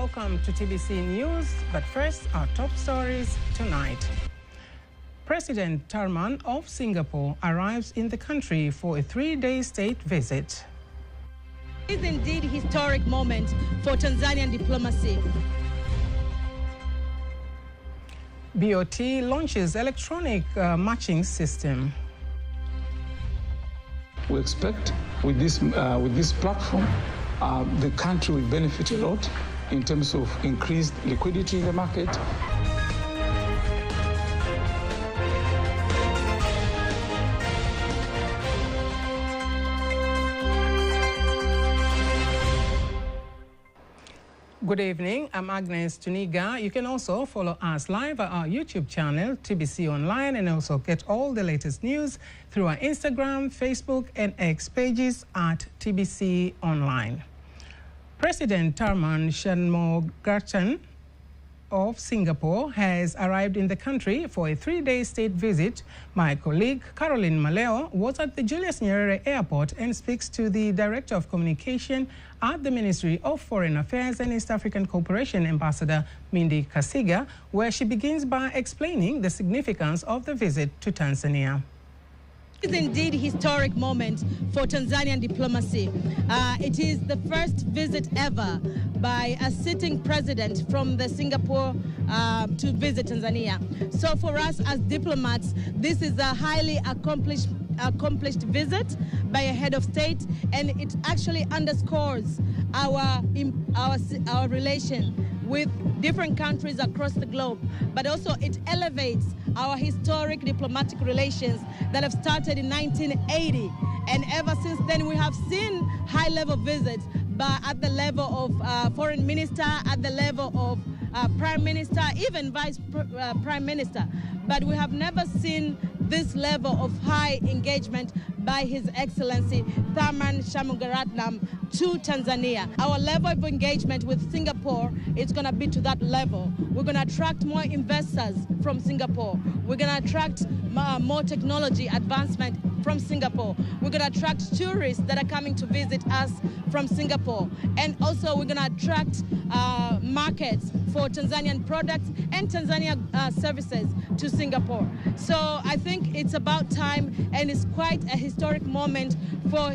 welcome to TBC News, but first, our top stories tonight. President Tharman of Singapore arrives in the country for a 3-day state visit. It is indeed a historic moment for Tanzanian diplomacy. BOT launches electronic matching system. We expect with this platform, the country will benefit a lot in terms of increased liquidity in the market. Good evening, I'm Agnes Tuniga. You can also follow us live at our YouTube channel, TBC Online, and also get all the latest news through our Instagram, Facebook, and X pages at TBC Online. President Tharman Shanmugaratnam of Singapore has arrived in the country for a 3-day state visit. My colleague Caroline Maleo was at the Julius Nyerere Airport and speaks to the Director of Communication at the Ministry of Foreign Affairs and East African Cooperation, Ambassador Mindy Kasiga, where she begins by explaining the significance of the visit to Tanzania. It is indeed a historic moment for Tanzanian diplomacy. It is the first visit ever by a sitting president from the Singapore to visit Tanzania. So for us as diplomats, this is a highly accomplished visit by a head of state, and it actually underscores our relation with different countries across the globe, but also it elevates our historic diplomatic relations that have started in 1980. And ever since then, we have seen high-level visits at the level of foreign minister, at the level of prime minister, even vice prime minister. But we have never seen this level of high engagement by His Excellency Tharman Shanmugaratnam to Tanzania. Our level of engagement with Singapore is going to be to that level. We're going to attract more investors from Singapore. We're going to attract more technology advancement from Singapore. We're going to attract tourists that are coming to visit us from Singapore. And also we're going to attract markets for Tanzanian products and Tanzania services to Singapore. So I think it's about time, and it's quite a historic moment for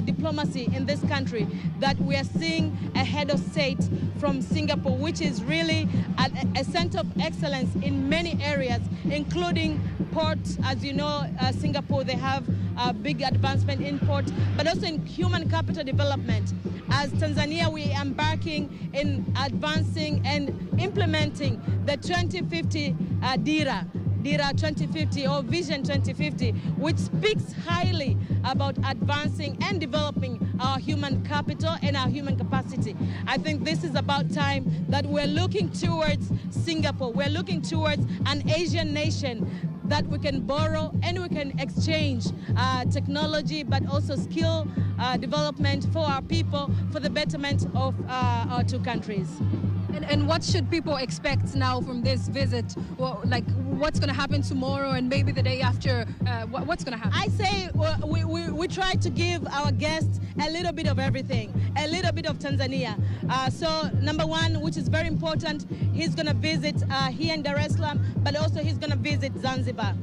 diplomacy in this country that we are seeing a head of state from Singapore, which is really a center of excellence in many areas, including ports. As you know, Singapore, they have a big advancement in ports, but also in human capital development. As Tanzania, we are embarking in advancing and implementing the 2050 DIRA 2050 or Vision 2050, which speaks highly about advancing and developing our human capital and our human capacity. I think this is about time that we're looking towards Singapore. We're looking towards an Asian nation that we can borrow and we can exchange technology, but also skill development for our people, for the betterment of our two countries. And what should people expect now from this visit? Well, like, what's going to happen tomorrow and maybe the day after? What's going to happen? I say we try to give our guests a little bit of everything, a little bit of Tanzania. So number one, which is very important, he's going to visit here in Dar es Salaam, but also he's going to visit Zanzibar.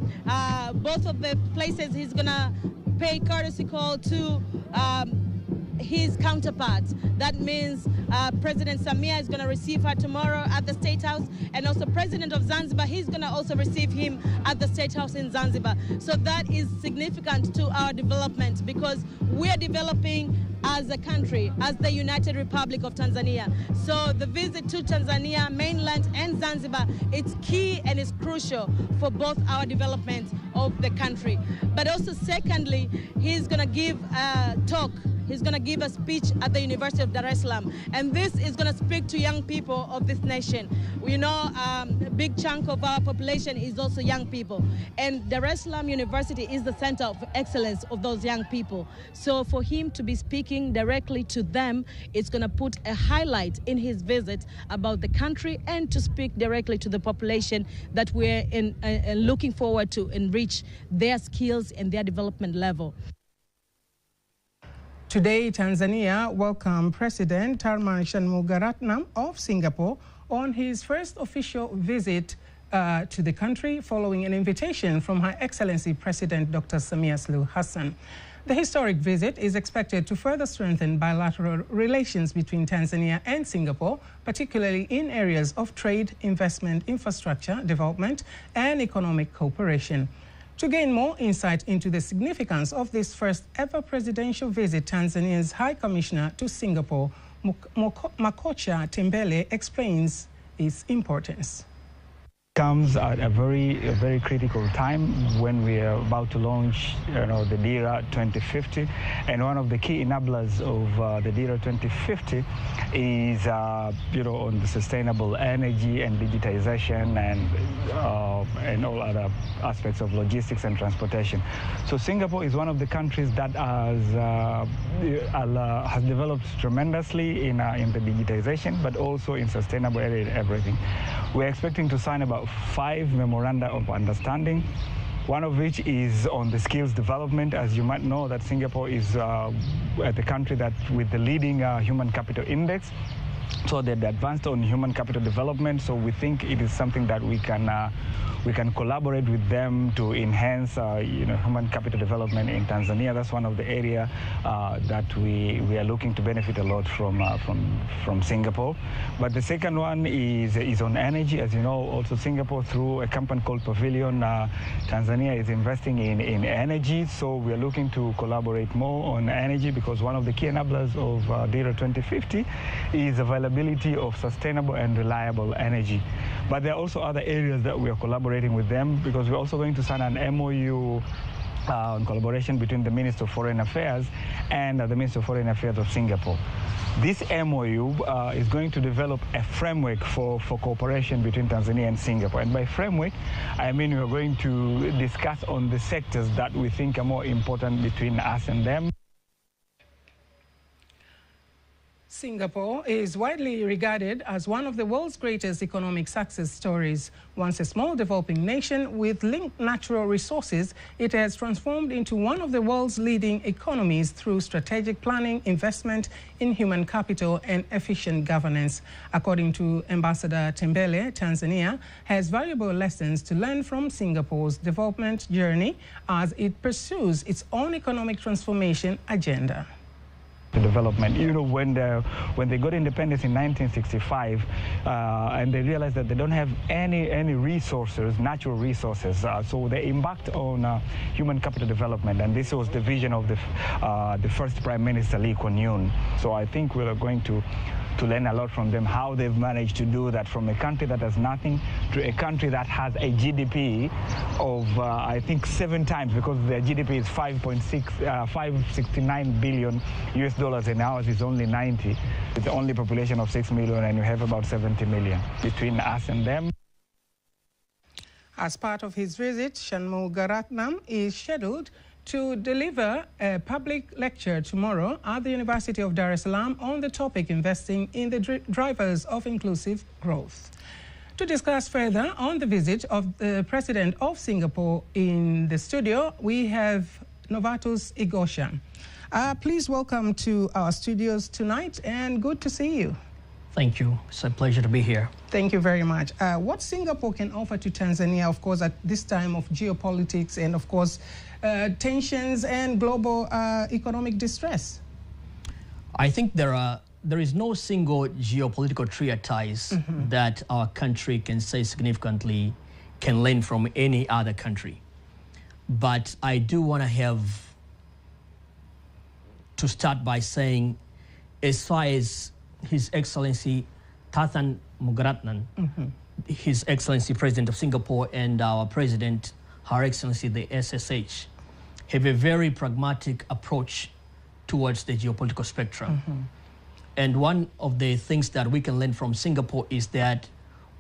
Both of the places he's going to pay courtesy call to his counterparts. That means President Samia is going to receive her tomorrow at the State House, and also President of Zanzibar, he's going to also receive him at the State House in Zanzibar. So that is significant to our development, because we are developing as a country, as the United Republic of Tanzania. So the visit to Tanzania, mainland and Zanzibar, it's key and it's crucial for both our development of the country. But also secondly, he's going to give a talk. He's going to give a speech at the University of Dar es Salaam. And this is going to speak to young people of this nation. You know, a big chunk of our population is also young people. And Dar es Salaam University is the center of excellence of those young people. So for him to be speaking directly to them, it's going to put a highlight in his visit about the country, and to speak directly to the population that we're looking forward to enrich their skills and their development level. Today, Tanzania welcomed President Tharman Shanmugaratnam of Singapore on his first official visit to the country following an invitation from Her Excellency President Dr. Samia Suluhu Hassan. The historic visit is expected to further strengthen bilateral relations between Tanzania and Singapore, particularly in areas of trade, investment, infrastructure, development, and economic cooperation. To gain more insight into the significance of this first ever presidential visit, Tanzania's High Commissioner to Singapore, Makocha Tembele, explains its importance. Comes at a very critical time when we are about to launch, the DIRA 2050, and one of the key enablers of the DIRA 2050 is, on the sustainable energy and digitization and all other aspects of logistics and transportation. So Singapore is one of the countries that has developed tremendously in the digitization, but also in sustainable area and everything. We're expecting to sign about 5 memoranda of understanding, one of which is on the skills development. As you might know, that Singapore is the country that with the leading human capital index. So they're advanced on human capital development. So we think it is something that we can collaborate with them to enhance human capital development in Tanzania. That's one of the areas that we are looking to benefit a lot from Singapore. But the second one is on energy. As you know, also Singapore, through a company called Pavilion, Tanzania is investing in energy. So we are looking to collaborate more on energy, because one of the key enablers of DIRA 2050 is availability of sustainable and reliable energy. But there are also other areas that we are collaborating with them, because we're also going to sign an MOU on collaboration between the Minister of Foreign Affairs and the Minister of Foreign Affairs of Singapore. This MOU is going to develop a framework for cooperation between Tanzania and Singapore. And by framework, I mean we're going to discuss on the sectors that we think are more important between us and them. Singapore is widely regarded as one of the world's greatest economic success stories. Once a small developing nation with linked natural resources, it has transformed into one of the world's leading economies through strategic planning, investment in human capital, and efficient governance. According to Ambassador Tembele, Tanzania has valuable lessons to learn from Singapore's development journey as it pursues its own economic transformation agenda. Development. When they got independence in 1965, and they realized that they don't have any resources, natural resources, so they embarked on human capital development, and this was the vision of the first Prime Minister Lee Kuan Yew. So I think we are going to learn a lot from them, how they've managed to do that from a country that has nothing to a country that has a GDP of, I think, 7 times, because their GDP is 569 billion US dollars, and ours is only 90. It's only population of 6 million, and we have about 70 million between us and them. As part of his visit, Shanmugaratnam is scheduled to deliver a public lecture tomorrow at the University of Dar es Salaam on the topic investing in the drivers of inclusive growth. To discuss further on the visit of the President of Singapore in the studio, we have Novatus Igosha. Please welcome to our studios tonight, and good to see you. Thank you. It's a pleasure to be here. Thank you very much. What Singapore can offer to Tanzania, of course, at this time of geopolitics and, of course, tensions and global economic distress? I think there is no single geopolitical treatise that our country can say significantly can learn from any other country. But I do want to start by saying, as far as His Excellency Tharman Shanmugaratnam, His Excellency President of Singapore, and our President, Her Excellency the SSH, have a very pragmatic approach towards the geopolitical spectrum. And one of the things that we can learn from Singapore is that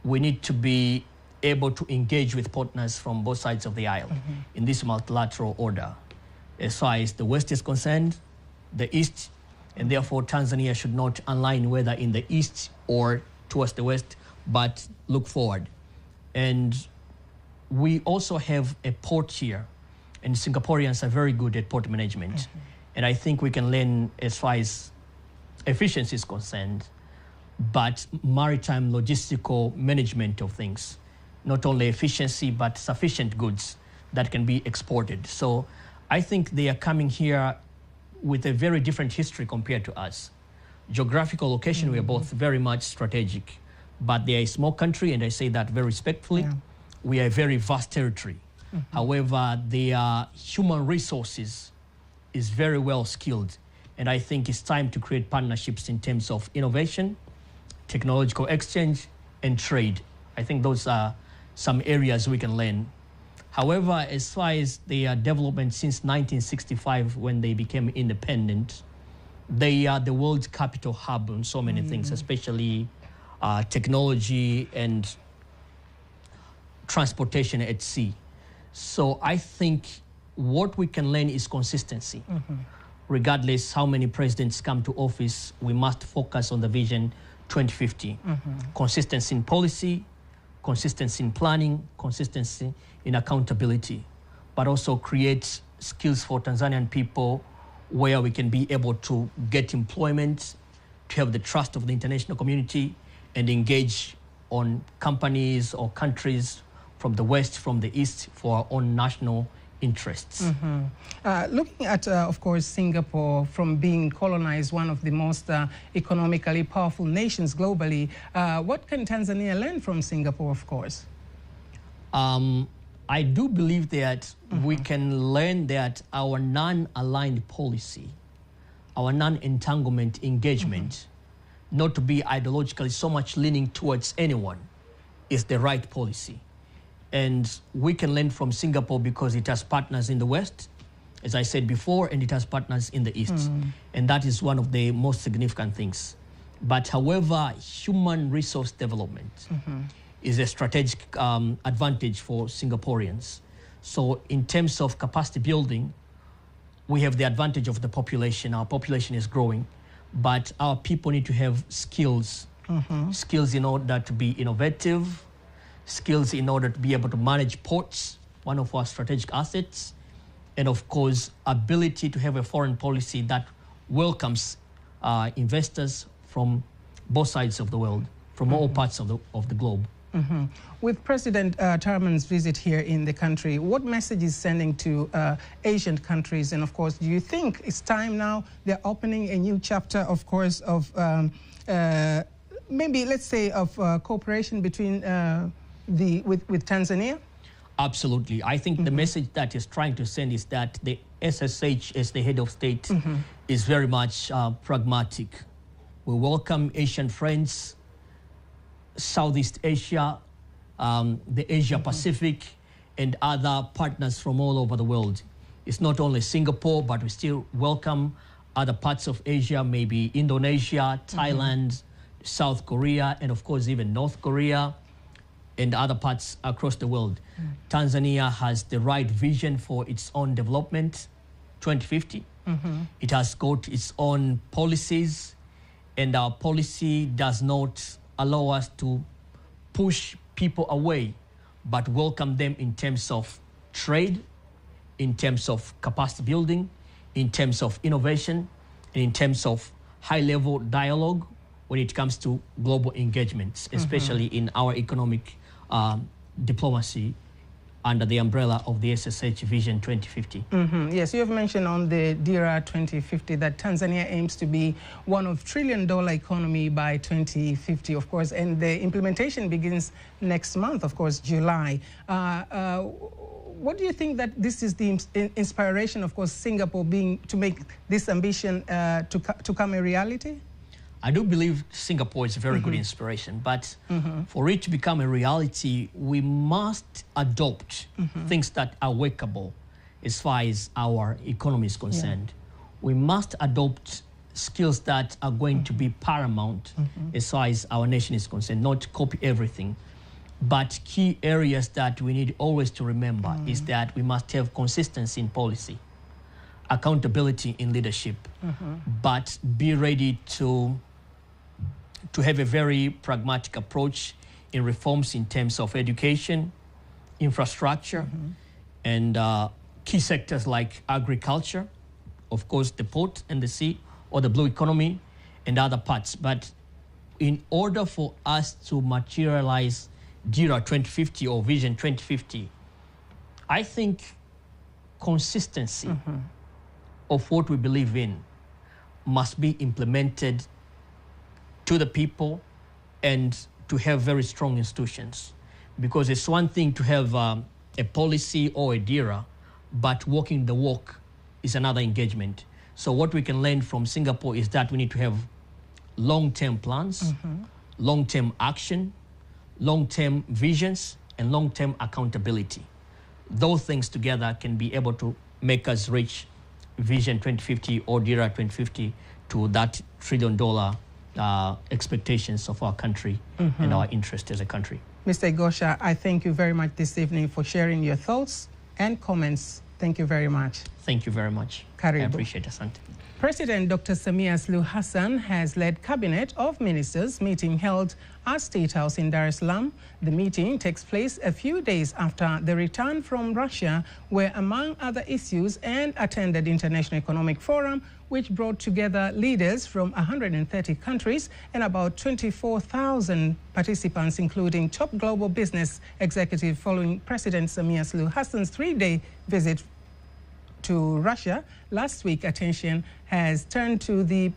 we need to be able to engage with partners from both sides of the aisle in this multilateral order. As far as the West is concerned, the East, and therefore Tanzania should not align whether in the East or towards the West, but look forward. And we also have a port here, and Singaporeans are very good at port management. And I think we can learn as far as efficiency is concerned, but maritime logistical management of things, not only efficiency, but sufficient goods that can be exported. So I think they are coming here with a very different history compared to us. Geographical location, we are both very much strategic, but they are a small country, and I say that very respectfully. Yeah. We are a very vast territory. However, their human resources is very well skilled, and I think it's time to create partnerships in terms of innovation, technological exchange, and trade. I think those are some areas we can learn. However, as far as their development since 1965, when they became independent, they are the world's capital hub on so many things, especially technology and transportation at sea. So I think what we can learn is consistency. Regardless how many presidents come to office, we must focus on the Vision 2050. Consistency in policy, consistency in planning, consistency in accountability, but also create skills for Tanzanian people where we can be able to get employment, to have the trust of the international community, and engage on companies or countries from the West, from the East, for our own national interests. Looking at, of course, Singapore from being colonized, one of the most economically powerful nations globally, what can Tanzania learn from Singapore, of course? I do believe that we can learn that our non-aligned policy, our non-entanglement engagement, not to be ideologically so much leaning towards anyone, is the right policy. And we can learn from Singapore because it has partners in the West, as I said before, and it has partners in the East. And that is one of the most significant things. But however, human resource development is a strategic advantage for Singaporeans. So in terms of capacity building, we have the advantage of the population. Our population is growing, but our people need to have skills, skills in order to be innovative, skills in order to be able to manage ports, one of our strategic assets, and of course, ability to have a foreign policy that welcomes investors from both sides of the world, from all parts of the globe. With President Tharman's visit here in the country, what message is sending to Asian countries? And of course, do you think it's time now they're opening a new chapter, of course, of maybe, let's say, of cooperation between with Tanzania? Absolutely. I think the message that is trying to send is that the SSH, as the head of state, is very much pragmatic. We welcome Asian friends, Southeast Asia, the Asia Pacific, and other partners from all over the world. It's not only Singapore, but we still welcome other parts of Asia, maybe Indonesia, Thailand, South Korea, and of course even North Korea, and other parts across the world. Tanzania has the right vision for its own development, 2050. It has got its own policies, and our policy does not allow us to push people away, but welcome them in terms of trade, in terms of capacity building, in terms of innovation, and in terms of high-level dialogue when it comes to global engagements, especially in our economic diplomacy under the umbrella of the SSH Vision 2050. Yes, you have mentioned on the DIRA 2050 that Tanzania aims to be one of $1 trillion economy by 2050, of course, and the implementation begins next month, of course, July. What do you think that this is the inspiration, of course, Singapore being to make this ambition to come a reality? I do believe Singapore is a very good inspiration, but for it to become a reality, we must adopt things that are workable as far as our economy is concerned. We must adopt skills that are going to be paramount as far as our nation is concerned, not copy everything. But key areas that we need always to remember is that we must have consistency in policy, accountability in leadership, but be ready to have a very pragmatic approach in reforms in terms of education, infrastructure, and key sectors like agriculture, of course, the port and the sea, or the blue economy and other parts. But in order for us to materialize DIRA 2050 or Vision 2050, I think consistency of what we believe in must be implemented to the people and to have very strong institutions. Because it's one thing to have a policy or a DIRA, but walking the walk is another engagement. So what we can learn from Singapore is that we need to have long-term plans, long-term action, long-term visions, and long-term accountability. Those things together can be able to make us reach Vision 2050 or DIRA 2050 to that $1 trillion expectations of our country and our interest as a country. Mr. Igosha, I thank you very much this evening for sharing your thoughts and comments. Thank you very much. Thank you very much. Karibu. I appreciate it, Asante. President Dr. Samia Suluhu Hassan has led Cabinet of Ministers meeting held at State House in Dar es Salaam. The meeting takes place a few days after the return from Russia, where, among other issues, and attended International Economic Forum, which brought together leaders from 130 countries and about 24,000 participants, including top global business executives, following President Samia Suluhu Hassan's 3-day visit to Russia. Last week, attention has turned to the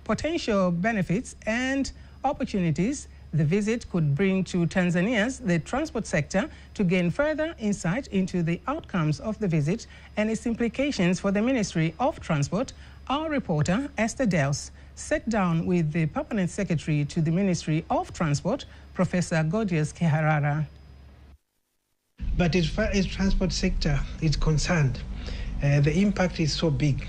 potential benefits and opportunities the visit could bring to Tanzania's the transport sector. To gain further insight into the outcomes of the visit and its implications for the Ministry of Transport, our reporter Esther Dels sat down with the permanent secretary to the Ministry of Transport, Professor Gorgeous Kiharara. But as far as transport sector is concerned, the impact is so big.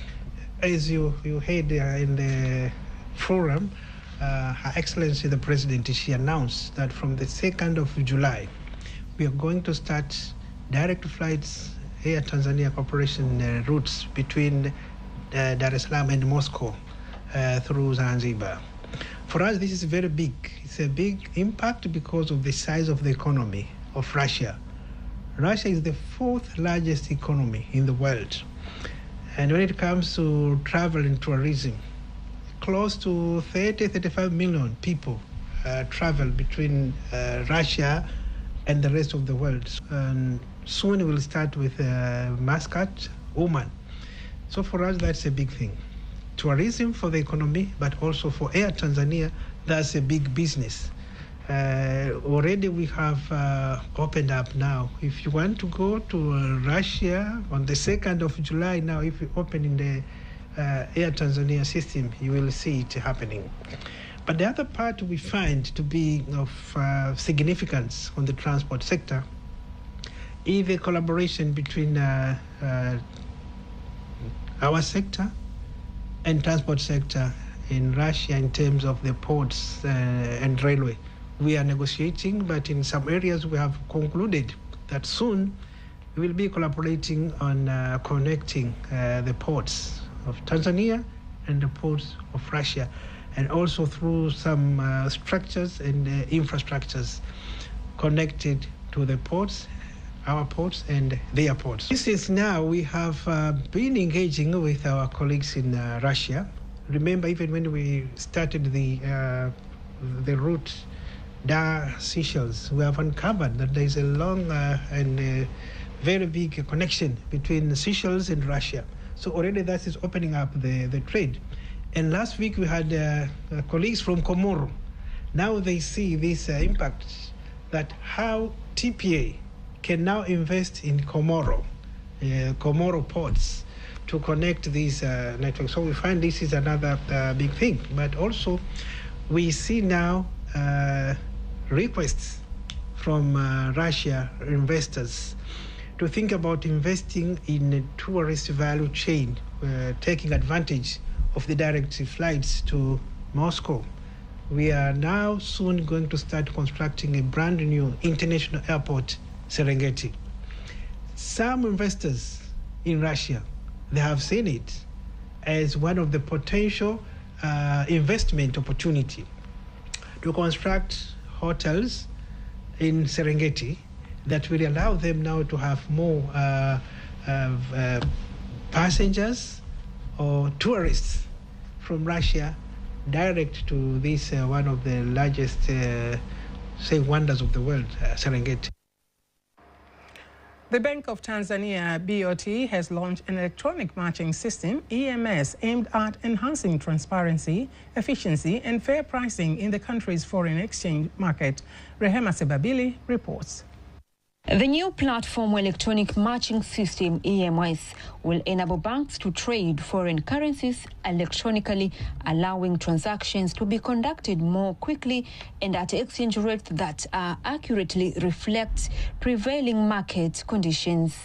As you heard in the forum, Her Excellency the President, she announced that from the 2nd of July, we are going to start direct flights, Air Tanzania Corporation routes between Dar es Salaam and Moscow through Zanzibar. For us, this is very big. It's a big impact because of the size of the economy of Russia. Russia is the 4th largest economy in the world. And when it comes to travel and tourism, close to 35 million people travel between Russia and the rest of the world. And soon we'll start with Muscat, Oman. So for us, that's a big thing. Tourism for the economy, but also for Air Tanzania, that's a big business. Already we have opened up now. If you want to go to Russia on the 2nd of July now, if you open in the Air Tanzania system, you will see it happening. But the other part we find to be of significance on the transport sector is the collaboration between our sector and transport sector in Russia in terms of the ports and railway. We are negotiating, but in some areas we have concluded that soon we will be collaborating on connecting the ports of Tanzania and the ports of Russia, and also through some structures and infrastructures connected to the ports, our ports and their ports. This is now we have been engaging with our colleagues in Russia. Remember, even when we started the route Dar Seychelles, we have uncovered that there is a long and very big connection between Seychelles and Russia. So already that is opening up the trade. And last week we had colleagues from Comoro. Now they see this impact, that how TPA can now invest in Comoro ports to connect these networks. So we find this is another big thing. But also we see now requests from Russia investors to think about investing in a tourist value chain, taking advantage of the direct flights to Moscow. We are now soon going to start constructing a brand new international airport, Serengeti. Some investors in Russia, they have seen it as one of the potential investment opportunity to construct hotels in Serengeti that will allow them now to have more passengers or tourists from Russia direct to this one of the largest, say, wonders of the world, Serengeti. The Bank of Tanzania, BOT, has launched an electronic matching system, EMS, aimed at enhancing transparency, efficiency and fair pricing in the country's foreign exchange market. Rehema Sebabili reports. The new platform electronic matching system, EMS, will enable banks to trade foreign currencies electronically, allowing transactions to be conducted more quickly and at exchange rates that accurately reflect prevailing market conditions.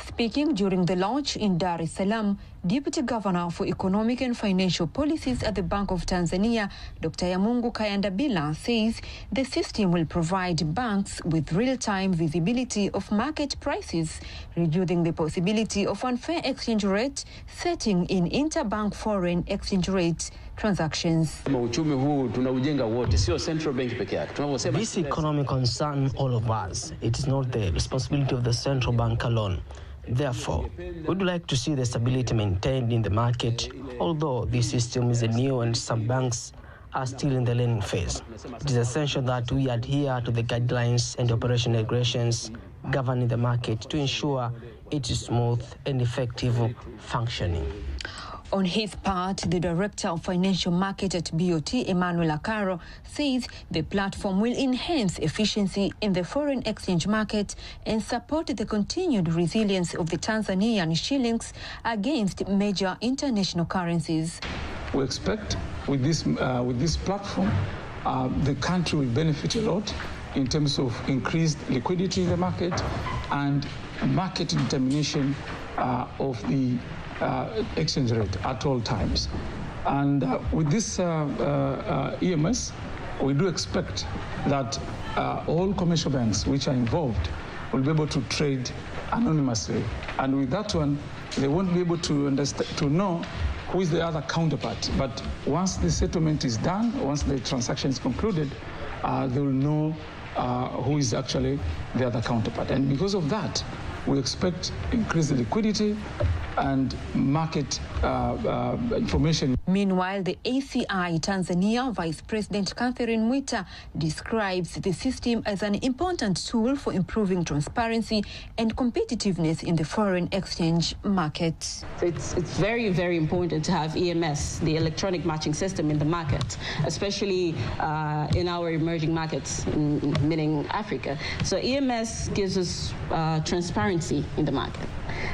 Speaking during the launch in Dar es Salaam, Deputy Governor for Economic and Financial Policies at the Bank of Tanzania, Dr. Yamungu Kayandabila, says the system will provide banks with real-time visibility of market prices, reducing the possibility of unfair exchange rate setting in interbank foreign exchange rate transactions. This economy concerns all of us. It is not the responsibility of the central bank alone. Therefore, we would like to see the stability maintained in the market, although this system is new and some banks are still in the learning phase. It is essential that we adhere to the guidelines and operational regulations governing the market to ensure it is smooth and effective functioning. On his part, the Director of Financial Market at BOT, Emmanuel Akaro, says the platform will enhance efficiency in the foreign exchange market and support the continued resilience of the Tanzanian shillings against major international currencies. We expect with this platform, the country will benefit a lot in terms of increased liquidity in the market and market determination of the exchange rate at all times. And with this EMS, we do expect that all commercial banks which are involved will be able to trade anonymously. And with that one, they won't be able to know who is the other counterpart. But once the settlement is done, once the transaction is concluded, they will know who is actually the other counterpart. And because of that, we expect increased liquidity and market information. Meanwhile, the ACI Tanzania Vice President Catherine Mwita describes the system as an important tool for improving transparency and competitiveness in the foreign exchange market. So it's very, very important to have EMS, the electronic matching system, in the market, especially in our emerging markets, meaning Africa. So EMS gives us transparency in the market.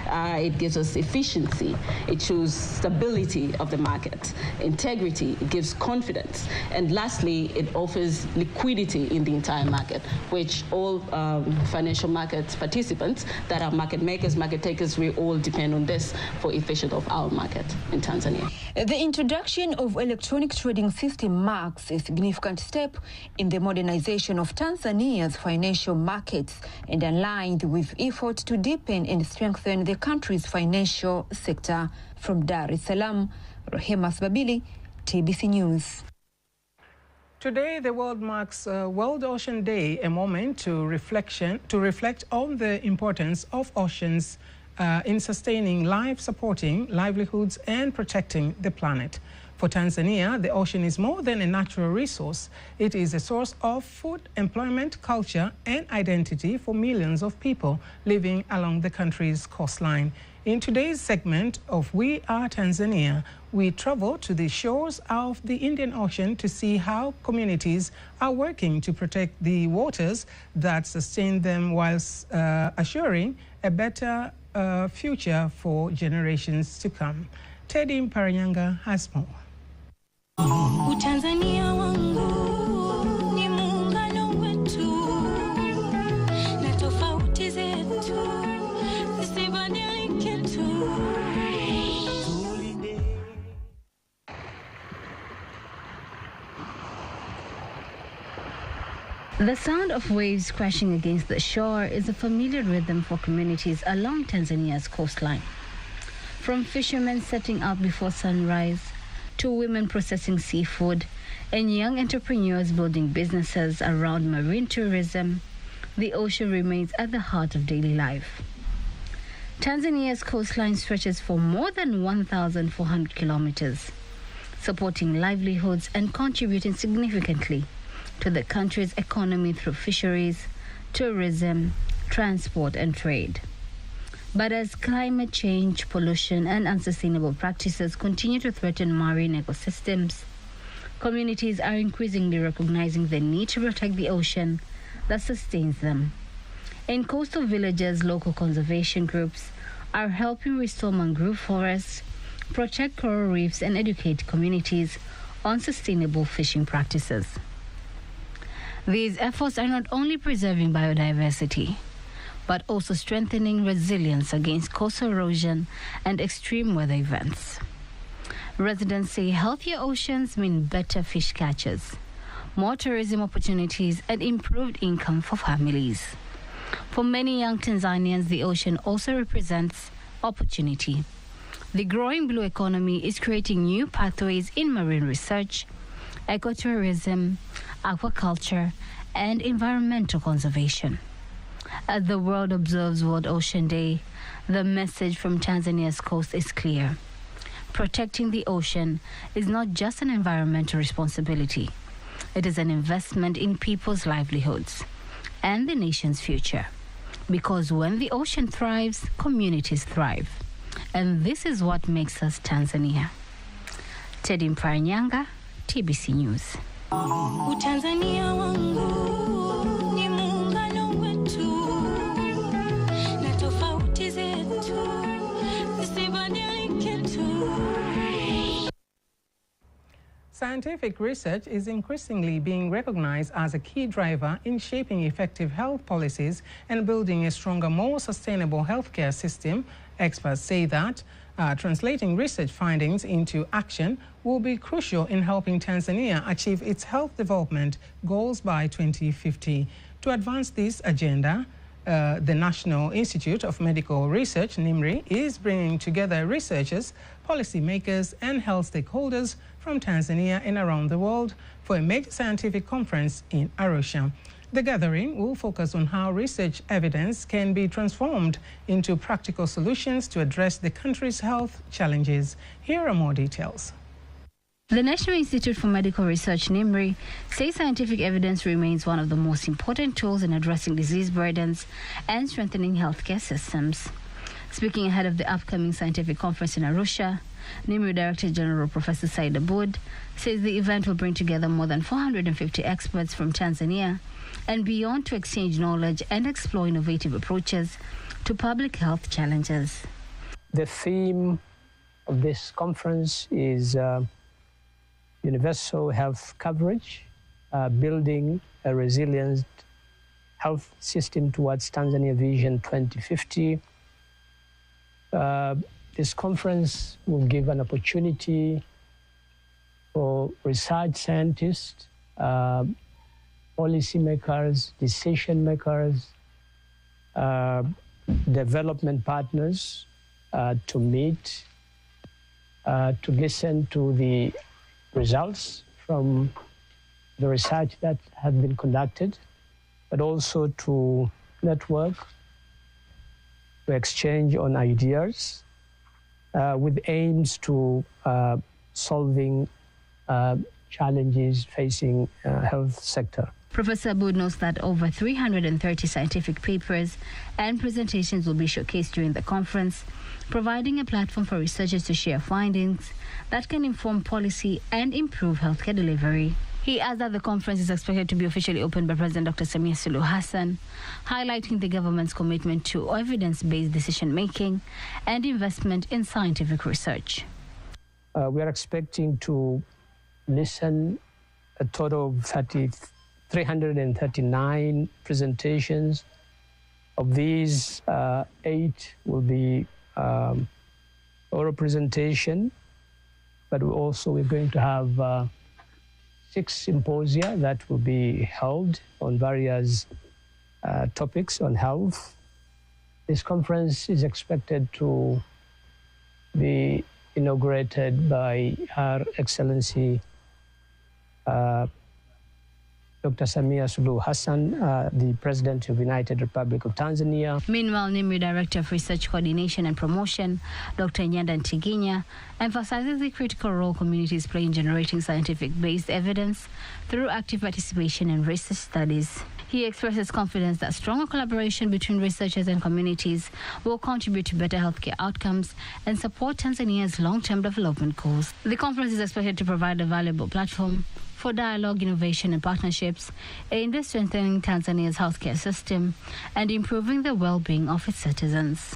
It gives us efficiency. It shows stability of the market, integrity. It gives confidence. And lastly, it offers liquidity in the entire market, which all financial market participants that are market makers, market takers, we all depend on this for efficient of our market in Tanzania. The introduction of electronic trading system marks a significant step in the modernization of Tanzania's financial markets and aligned with efforts to deepen and strengthen the country's financial sector. From Dar es Salaam, Rehema Sebabili, TBC News. Today, the world marks World Ocean Day, a moment to reflect on the importance of oceans in sustaining life, supporting livelihoods, and protecting the planet. For Tanzania, the ocean is more than a natural resource. It is a source of food, employment, culture, and identity for millions of people living along the country's coastline. In today's segment of We Are Tanzania, we travel to the shores of the Indian Ocean to see how communities are working to protect the waters that sustain them whilst assuring a better future for generations to come. Teddy Mparanyanga has more. Utanzania wangu ni muungano wetu na tofauti zetu zisibadilike tu. The sound of waves crashing against the shore is a familiar rhythm for communities along Tanzania's coastline. From fishermen setting out before sunrise, to women processing seafood, and young entrepreneurs building businesses around marine tourism, the ocean remains at the heart of daily life. Tanzania's coastline stretches for more than 1,400 kilometers, supporting livelihoods and contributing significantly to the country's economy through fisheries, tourism, transport, and trade. But as climate change, pollution, and unsustainable practices continue to threaten marine ecosystems, communities are increasingly recognizing the need to protect the ocean that sustains them. In coastal villages, local conservation groups are helping restore mangrove forests, protect coral reefs, and educate communities on sustainable fishing practices. These efforts are not only preserving biodiversity, but also strengthening resilience against coastal erosion and extreme weather events. Residents say healthier oceans mean better fish catches, more tourism opportunities, and improved income for families. For many young Tanzanians, the ocean also represents opportunity. The growing blue economy is creating new pathways in marine research, ecotourism, aquaculture, and environmental conservation. As the world observes World Ocean Day, the message from Tanzania's coast is clear. Protecting the ocean is not just an environmental responsibility. It is an investment in people's livelihoods and the nation's future. Because when the ocean thrives, communities thrive. And this is what makes us Tanzania. Teddy Mparanyanga, TBC News. Utanzania wangu ni muungano wetu na tofauti zetu zisibadilike tu. Scientific research is increasingly being recognized as a key driver in shaping effective health policies and building a stronger, more sustainable healthcare system. Experts say that translating research findings into action will be crucial in helping Tanzania achieve its health development goals by 2050. To advance this agenda, the National Institute of Medical Research, NIMRI, is bringing together researchers, policymakers, and health stakeholders from Tanzania and around the world for a major scientific conference in Arusha. The gathering will focus on how research evidence can be transformed into practical solutions to address the country's health challenges. Here are more details. The National Institute for Medical Research, NIMRI, says scientific evidence remains one of the most important tools in addressing disease burdens and strengthening healthcare systems. Speaking ahead of the upcoming scientific conference in Arusha, NIMRI Director General Professor Said Aboud says the event will bring together more than 450 experts from Tanzania and beyond to exchange knowledge and explore innovative approaches to public health challenges. The theme of this conference is universal health coverage, building a resilient health system towards Tanzania Vision 2050. This conference will give an opportunity for research scientists, policymakers, decision makers, development partners to meet, to listen to the results from the research that has been conducted, but also to network, to exchange on ideas with aims to solving challenges facing health sector. Professor Aboud notes that over 330 scientific papers and presentations will be showcased during the conference, providing a platform for researchers to share findings that can inform policy and improve healthcare delivery. He adds that the conference is expected to be officially opened by President Dr. Samia Suluhu Hassan, highlighting the government's commitment to evidence-based decision-making and investment in scientific research. We are expecting to listen a total of 339 presentations. Of these, 8 will be oral presentation, but we're going to have 6 symposia that will be held on various topics on health. This conference is expected to be inaugurated by Her Excellency Dr. Samia Suluhu Hassan, the President of the United Republic of Tanzania. Meanwhile, NIMRI Director of Research Coordination and Promotion, Dr. Nyanda Ntiginya, emphasizes the critical role communities play in generating scientific-based evidence through active participation in research studies. He expresses confidence that stronger collaboration between researchers and communities will contribute to better healthcare outcomes and support Tanzania's long-term development goals. The conference is expected to provide a valuable platform for dialogue, innovation, and partnerships aimed at strengthening Tanzania's healthcare system and improving the well-being of its citizens.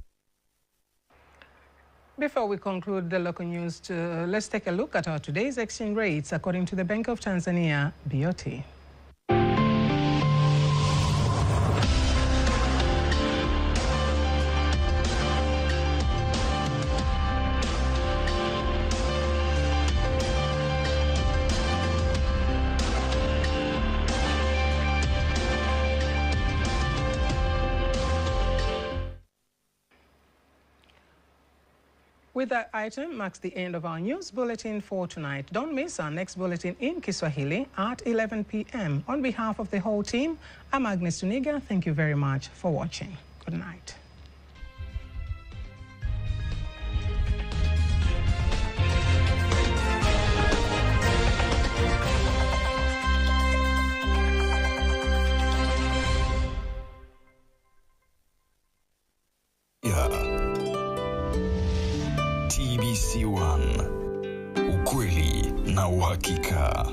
Before we conclude the local news, let's take a look at our today's exchange rates according to the Bank of Tanzania, BOT. With that item marks the end of our news bulletin for tonight. Don't miss our next bulletin in Kiswahili at 11 p.m. On behalf of the whole team, I'm Agnes Tuniga. Thank you very much for watching. Good night. TBC1, ukweli na uhakika.